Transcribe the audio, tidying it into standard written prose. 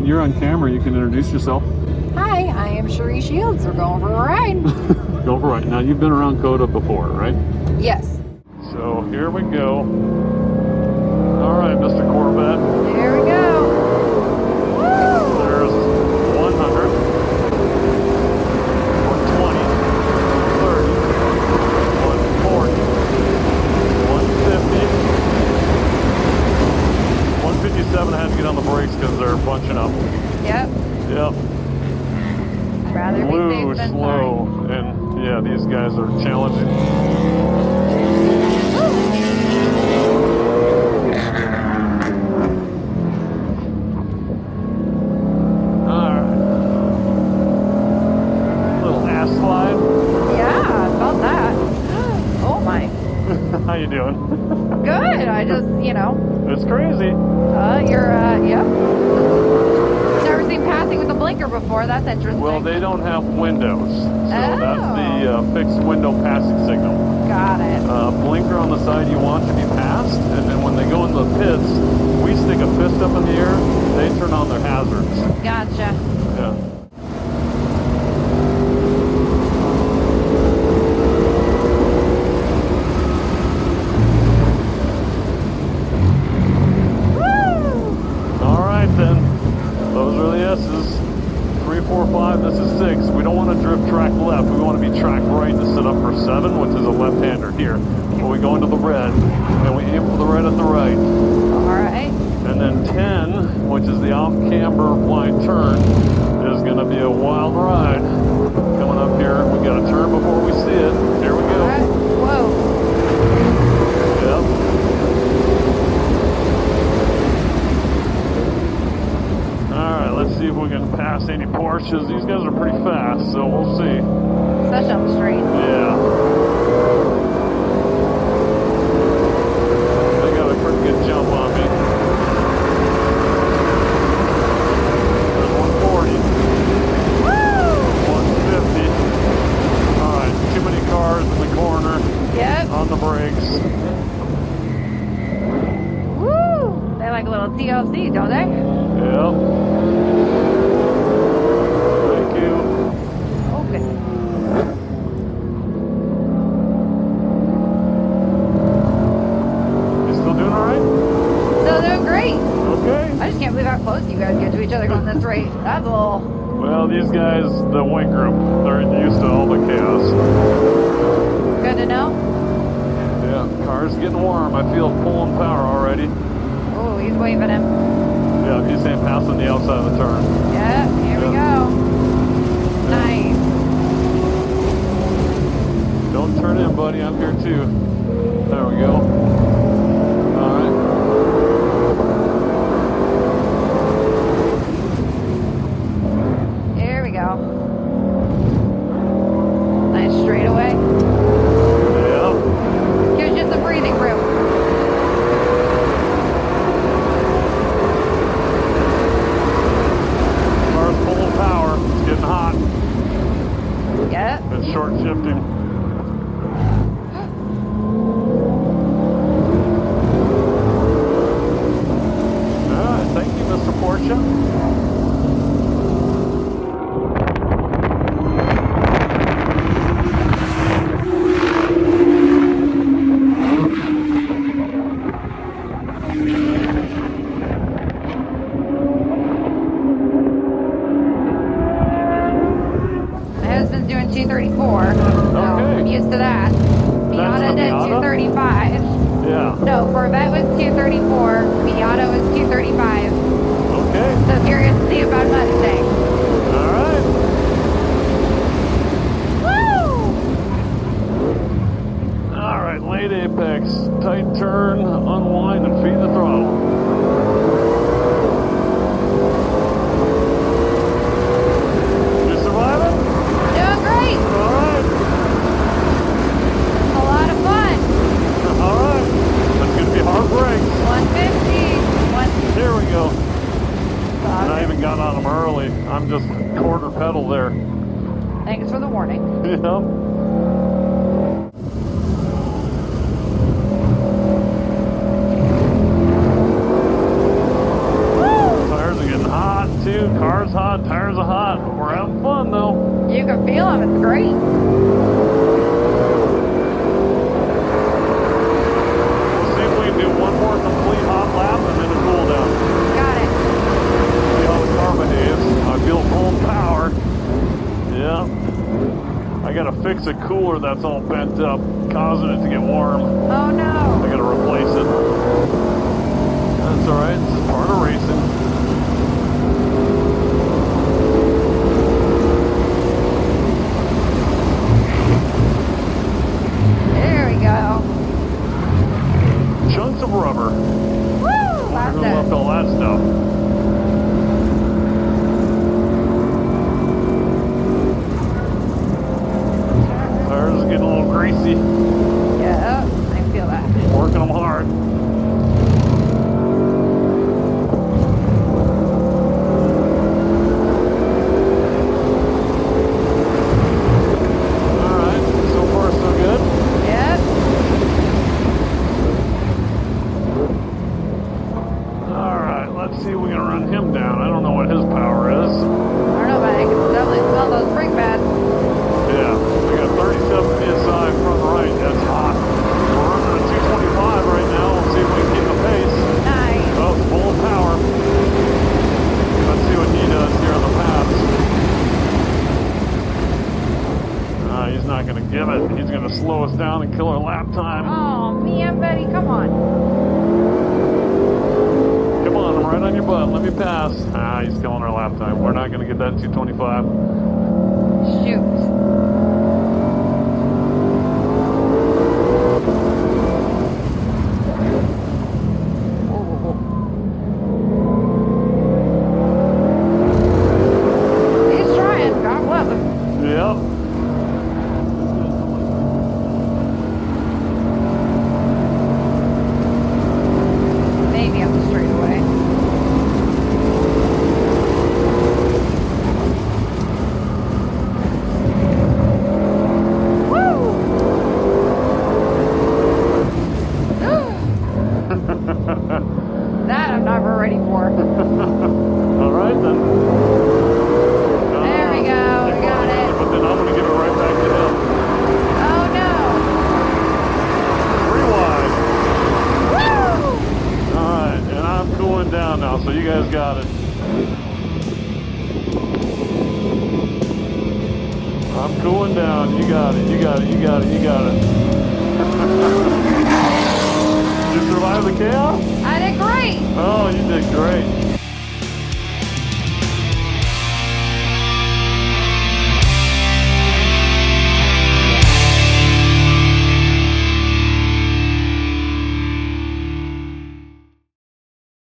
you're on camera. You can introduce yourself. Hi, I am Cherie Shields. We're going for a ride. Go for it. Now, you've been around COTA before, right? Yes. So here we go. All right, Mr. Corvette. There we go. Woo! There's 100, 120, 130, 140, 150, 157. I had to get on the brakes because they're bunching up. Yep. Yep. Rather be Blue, safe than slow, sorry. and yeah, these guys are challenging. Alright. Little ass slide. Yeah, about that. Oh my. How you doing? Good. I just, It's crazy. yep. Never seen passing with a blinker before. That's interesting. Well, they don't have windows. So that's Oh. the fixed window passing signal. Got it. Blinker on the side you want to be passed, and then when they go into the pits, we stick a fist up in the air, they turn on their hazards. Gotcha. Yeah. All right then, those are the S's. 3, 4, 5, this is 6. We don't want to drift track left. We want to be track right to set up for 7, which is a left-hander here. When we go into the red, and we aim for the red at the right. All right. And then 10, which is the off-camber blind turn, is going to be a wild ride. Coming up here, we got to turn before we see it. Here we go. All right. Whoa. Yep. Alright, let's see if we can pass any Porsches. These guys are pretty fast, so we'll see. Especially on the street. Yeah. They got a pretty good jump on me. There's 140. Woo! 150. Alright, too many cars in the corner. Yep. On the brakes. Woo! They like a little TLC, don't they? Yep. Thank you. Oh, goodness. You still doing alright? Still doing great. Okay. I just can't believe how close you guys get to each other going this rate. That's a little... Well, these guys, the white group, they're used to all the chaos. Good to know. Yeah, car's getting warm. I feel pulling power already. Oh, he's waving him. Yeah, he's saying pass on the outside of the turn. Yeah, here we go. Nice. Don't turn in, buddy. I'm here too. There we go. All right. Here we go. Nice straightaway. Yeah. Gives you some breathing room. Car's pulling power. It's getting hot. Yep. It's short shifting. All right. Thank you, Mr. Porsche. My husband's doing 234, so Okay. I'm used to that. Miata the did Miata? 235. Yeah. No, Corvette was 234. Miata was 235. Okay. So curious to see about Mustang. All right. Woo! All right. Late apex. Tight turn. Unwind and feed the throttle. You surviving? Doing great. All right. A lot of fun. All right. That's going to be hard brakes. 150. Here we go. And I even got on them early. I'm just quarter pedal there. Thanks for the warning. Yep. See if we can do one more complete hot lap and then a cool down. Got it. See how the car behaves. I feel full power. Yeah. I gotta fix a cooler that's all bent up, causing it to get warm. Oh no. I gotta replace it. That's alright, it's part of racing. There we go. Chunks of rubber. Woo! Wonder who left That's all that stuff. Tires are getting a little greasy. it. Yeah, I feel that. Working them hard. Alright, so far so good. Yep. Alright, let's see if we can run him down. I don't know what his power is. I don't know, but I can definitely smell those brake pads. Yeah, we got 37 PSI front right. That's hot. We're running at 225 right now. Let's see if we can keep the pace. Nice. Oh, it's full of power. Let's see what he does here on the pass. He's not going to give it. He's going to slow us down and kill our lap time. Oh, man, Betty, come on. Come on, I'm right on your butt. Let me pass. He's killing our lap time. We're not going to get that 225. Shoot. He's trying. God bless him. Yep. Maybe up the straightaway. Woo! That I'm never ready for. All right, then. There we go. We got it. But then I'm going to give it right back to him. Oh no. 3 wide. Woo! All right, and I'm cooling down now, so you guys got it. I'm cooling down. You got it. You got it. You got it. You got it. Did you survive the chaos? I did great. Oh, you did great.